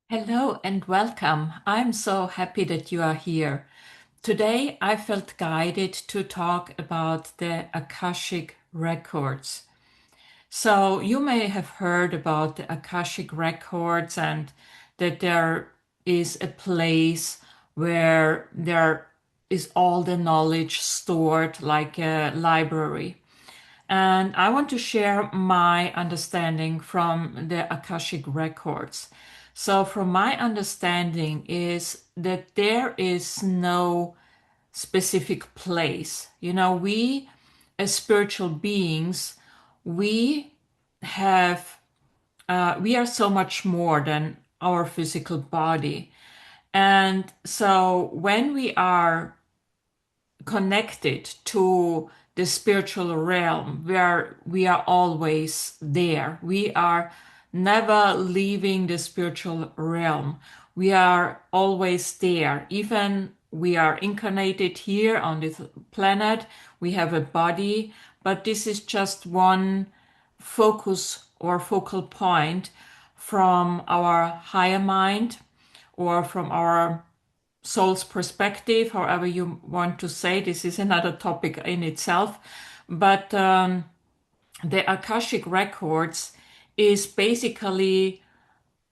Hello and welcome. I'm so happy that you are here. Today I felt guided to talk about the Akashic Records. So you may have heard about the Akashic Records and that there is a place where there is all the knowledge stored like a library. And I want to share my understanding from the Akashic Records. So, from my understanding, is that there is no specific place. We as spiritual beings, we have, we are so much more than our physical body. And so, when we are connected to the spiritual realm where we are always there. We are never leaving the spiritual realm. We are always there. Even we are incarnated here on this planet, we have a body, but this is just one focus or focal point from our higher mind or from our soul's perspective, however you want to say. This is another topic in itself. But the Akashic Records is basically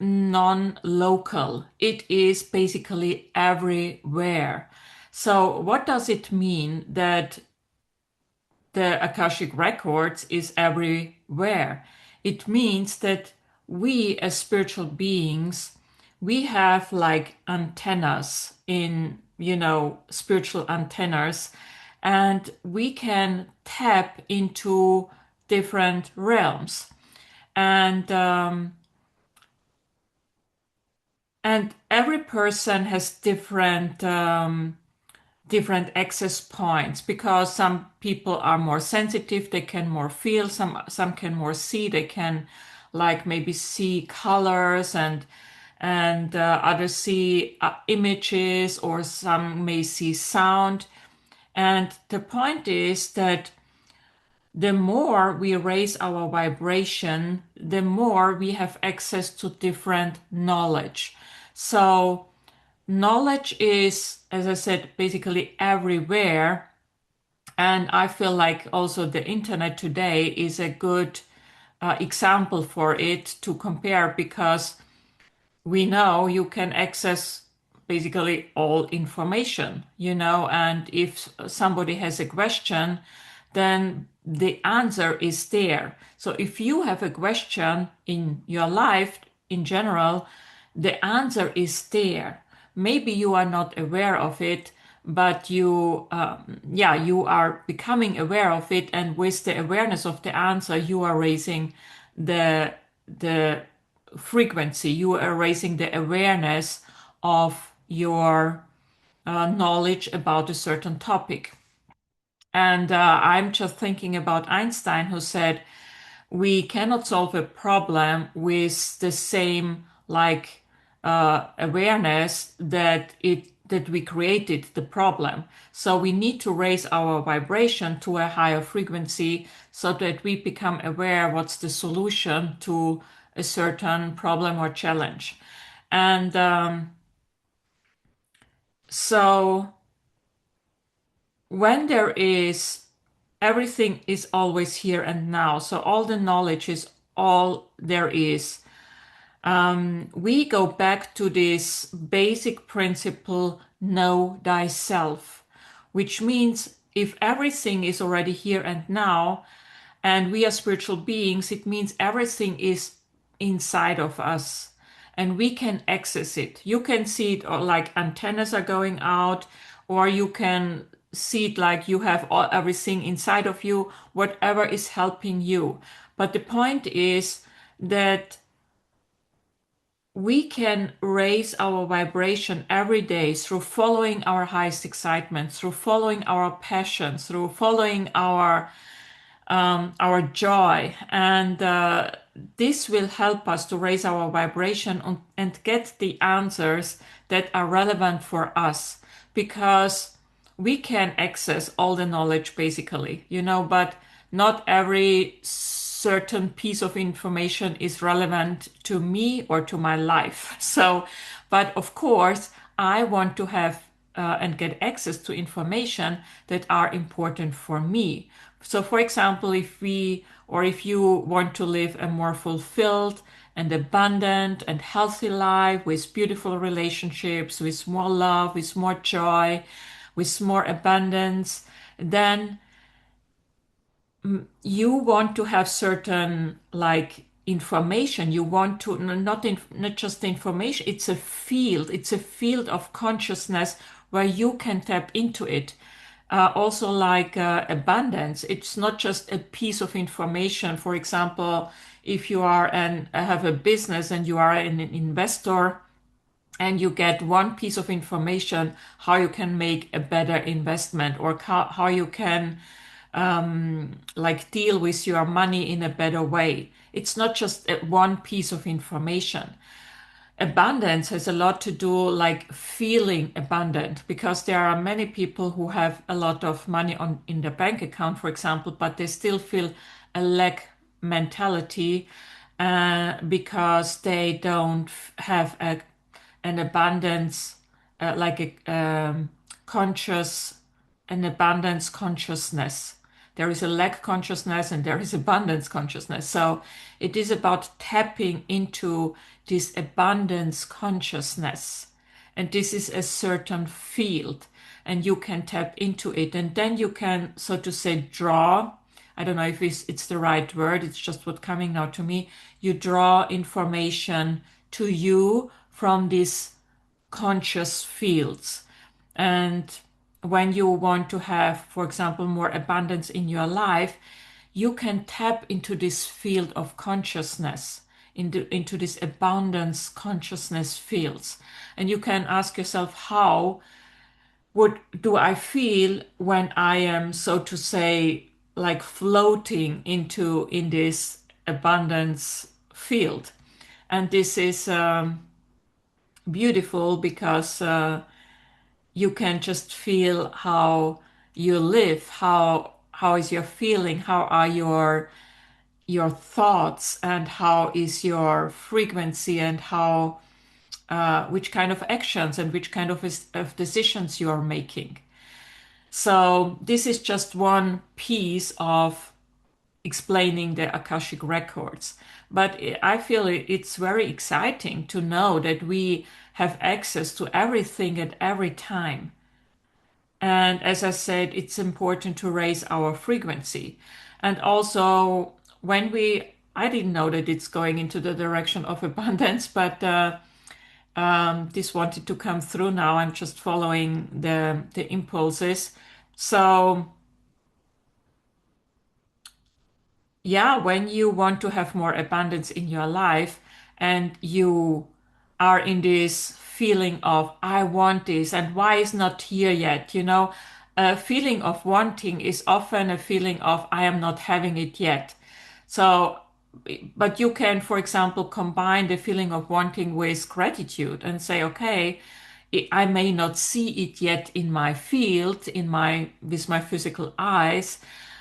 non-local. It is basically everywhere. So what does it mean that the Akashic Records is everywhere? It means that we as spiritual beings, we have like antennas in, spiritual antennas, and we can tap into different realms. And every person has different access points because some people are more sensitive, they can more feel, some can more see, they can like maybe see colors, and others see images, or some may see sound. And the point is that the more we raise our vibration, the more we have access to different knowledge. So knowledge is, as I said, basically everywhere. And I feel like also the internet today is a good example for it to compare, because we know you can access basically all information, and if somebody has a question, then the answer is there. So if you have a question in your life in general, the answer is there. Maybe you are not aware of it, but you are becoming aware of it, and with the awareness of the answer, you are raising the frequency. You are raising the awareness of your knowledge about a certain topic. And I'm just thinking about Einstein, who said, we cannot solve a problem with the same awareness that we created the problem. So we need to raise our vibration to a higher frequency so that we become aware what's the solution to a certain problem or challenge. And so when there is, everything is always here and now. So all the knowledge is all there is. We go back to this basic principle, know thyself, which means if everything is already here and now, and we are spiritual beings, it means everything is inside of us and we can access it. You can see it, or like antennas are going out, or you can see it like you have everything inside of you, whatever is helping you. But the point is that we can raise our vibration every day through following our highest excitement, through following our passion, through following our joy, and this will help us to raise our vibration and get the answers that are relevant for us, because we can access all the knowledge basically, but not every certain piece of information is relevant to me or to my life. So, but of course, I want to have and get access to information that are important for me. So, for example, if you want to live a more fulfilled and abundant and healthy life with beautiful relationships, with more love, with more joy, with more abundance, then you want to have certain like information. You want to not just information, it's a field of consciousness where you can tap into it. Also like abundance, it's not just a piece of information. For example, if you are and have a business and you are an investor and you get one piece of information how you can make a better investment, or how you can like deal with your money in a better way. It's not just one piece of information. Abundance has a lot to do like feeling abundant, because there are many people who have a lot of money in their bank account, for example, but they still feel a lack mentality because they don't have an abundance, like a conscious, an abundance consciousness. There is a lack consciousness and there is abundance consciousness. So it is about tapping into this abundance consciousness. And this is a certain field, and you can tap into it. And then you can, so to say, draw. I don't know if it's the right word, it's just what's coming now to me. You draw information to you from these conscious fields. And when you want to have, for example, more abundance in your life, you can tap into this field of consciousness, into this abundance consciousness fields. And you can ask yourself, how would do I feel when I am, so to say, like floating in this abundance field? And this is beautiful because you can just feel how you live, how is your feeling, how are your thoughts, and how is your frequency, and how which kind of actions and which kind of decisions you are making. So this is just one piece of explaining the Akashic Records. But I feel it's very exciting to know that we have access to everything at every time. And as I said, it's important to raise our frequency. And also, I didn't know that it's going into the direction of abundance, but this wanted to come through now. I'm just following the impulses. So, yeah, when you want to have more abundance in your life and you are in this feeling of, I want this and why is not here yet, a feeling of wanting is often a feeling of, I am not having it yet. So, but you can, for example, combine the feeling of wanting with gratitude and say, okay, I may not see it yet in my field, with my physical eyes,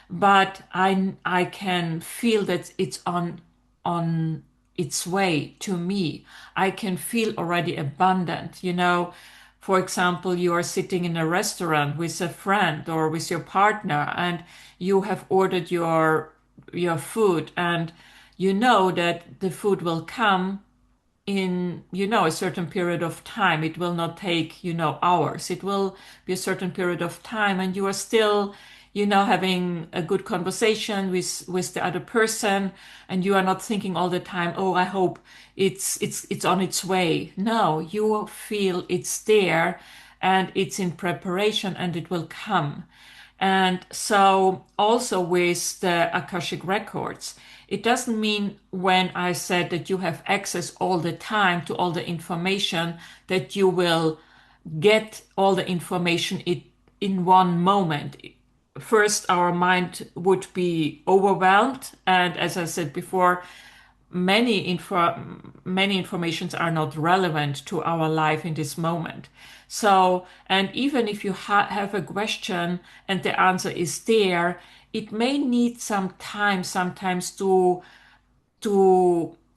but I can feel that it's on its way to me. I can feel already abundant. For example, you are sitting in a restaurant with a friend or with your partner, and you have ordered your food, and you know that the food will come in a certain period of time. It will not take hours. It will be a certain period of time, and you are still having a good conversation with the other person, and you are not thinking all the time, oh, I hope it's on its way. No, you feel it's there and it's in preparation and it will come. And so also with the Akashic Records, it doesn't mean when I said that you have access all the time to all the information that you will get all the information in one moment. First, our mind would be overwhelmed. And as I said before, many informations are not relevant to our life in this moment. So, and even if you have a question and the answer is there, it may need some time sometimes to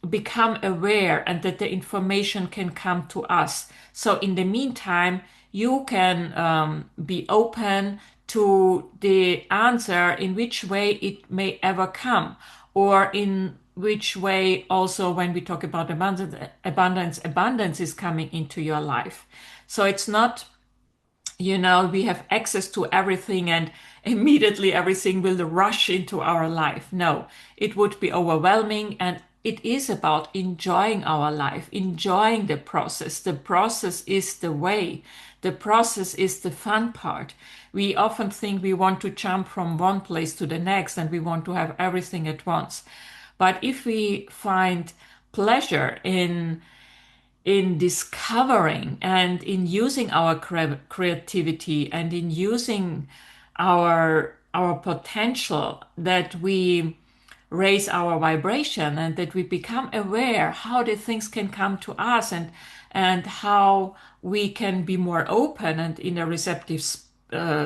become aware and that the information can come to us. So in the meantime, you can be open to the answer in which way it may ever come, or in which way also when we talk about abundance is coming into your life. So it's not, we have access to everything and immediately everything will rush into our life. No, it would be overwhelming, and it is about enjoying our life, enjoying the process. The process is the way. The process is the fun part. We often think we want to jump from one place to the next and we want to have everything at once. But if we find pleasure in discovering and in using our creativity and in using our potential, that we raise our vibration and that we become aware how the things can come to us, and how we can be more open and in a receptive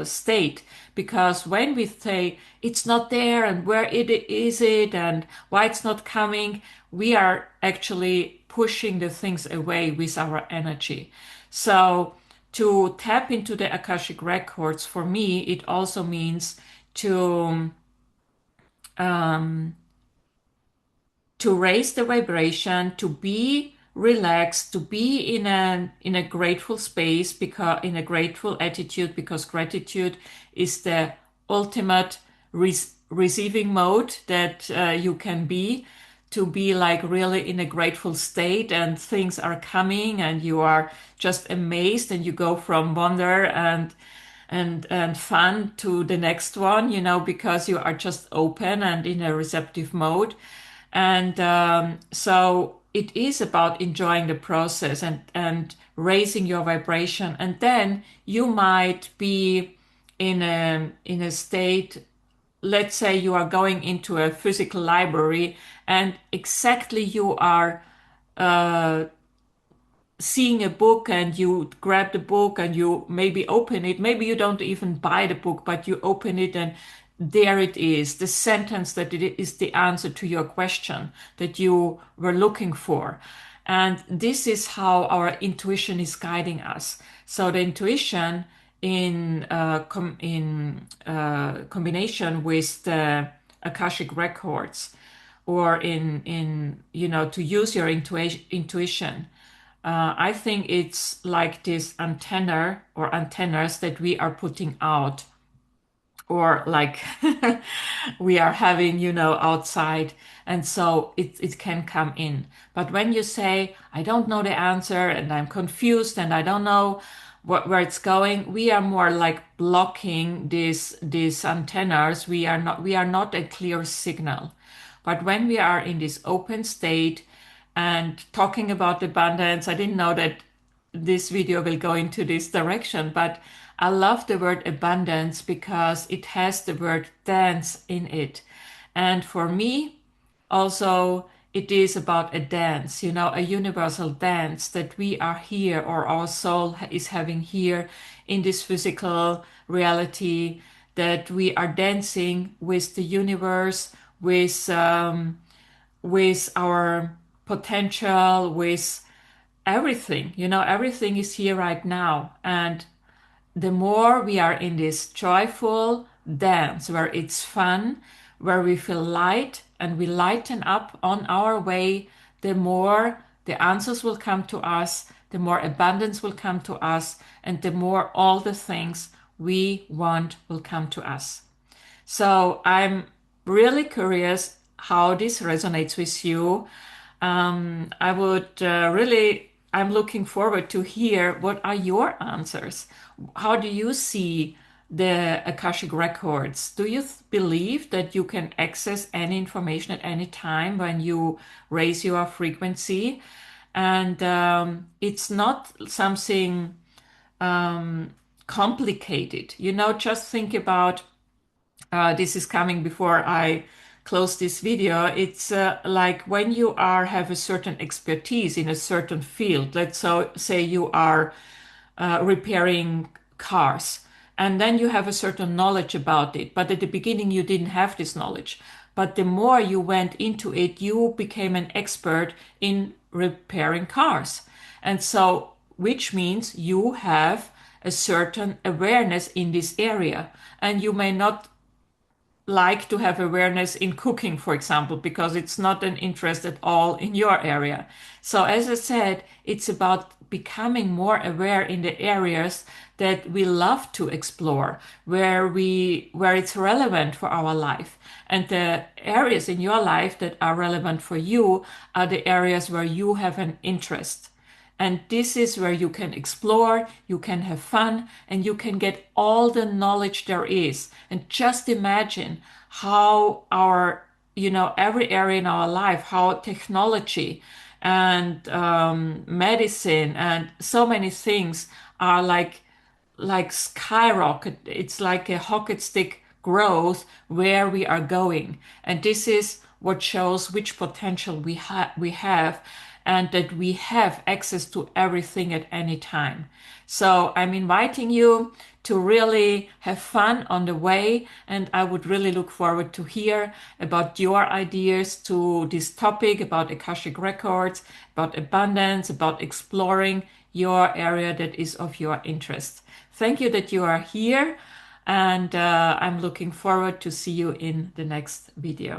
state. Because when we say it's not there and where it is it and why it's not coming, we are actually pushing the things away with our energy. So to tap into the Akashic Records, for me, it also means to um, to raise the vibration, to be relaxed, to be in a grateful space, because in a grateful attitude, because gratitude is the ultimate receiving mode that you can be, to be like really in a grateful state and things are coming and you are just amazed and you go from wonder and fun to the next one, because you are just open and in a receptive mode. And so it is about enjoying the process and raising your vibration. And then you might be in a state. Let's say you are going into a physical library and exactly you are uh, seeing a book, and you grab the book and you maybe open it. Maybe you don't even buy the book, but you open it and there it is, the sentence that it is the answer to your question that you were looking for. And this is how our intuition is guiding us. So the intuition in combination with the Akashic records, or in to use your intuition, I think it's like this antenna or antennas that we are putting out, or like we are having, outside. And so it can come in. But when you say, I don't know the answer and I'm confused and I don't know where it's going, we are more like blocking these antennas. We are not a clear signal. But when we are in this open state and talking about abundance, I didn't know that this video will go into this direction, but I love the word abundance because it has the word dance in it. And for me, also, it is about a dance, a universal dance that we are here, or our soul is having here in this physical reality, that we are dancing with the universe, with our potential, with everything. Everything is here right now. And the more we are in this joyful dance where it's fun, where we feel light and we lighten up on our way, the more the answers will come to us, the more abundance will come to us, and the more all the things we want will come to us. So I'm really curious how this resonates with you. I would I'm looking forward to hear what are your answers. How do you see the Akashic Records? Do you believe that you can access any information at any time when you raise your frequency? And it's not something complicated. Just think about, this is coming before I close this video. It's like when you have a certain expertise in a certain field. Let's say you are repairing cars, and then you have a certain knowledge about it. But at the beginning, you didn't have this knowledge. but the more you went into it, you became an expert in repairing cars. And so, which means you have a certain awareness in this area. And you may not like to have awareness in cooking, for example, because it's not an interest at all in your area. So as I said, it's about becoming more aware in the areas that we love to explore, where it's relevant for our life. And the areas in your life that are relevant for you are the areas where you have an interest. And this is where you can explore, you can have fun, and you can get all the knowledge there is. And just imagine how every area in our life, how technology and medicine and so many things are like skyrocket. It's like a hockey stick growth where we are going. And this is what shows which potential we have, and that we have access to everything at any time. So I'm inviting you to really have fun on the way, and I would really look forward to hear about your ideas to this topic about Akashic Records, about abundance, about exploring your area that is of your interest. Thank you that you are here, and I'm looking forward to see you in the next video.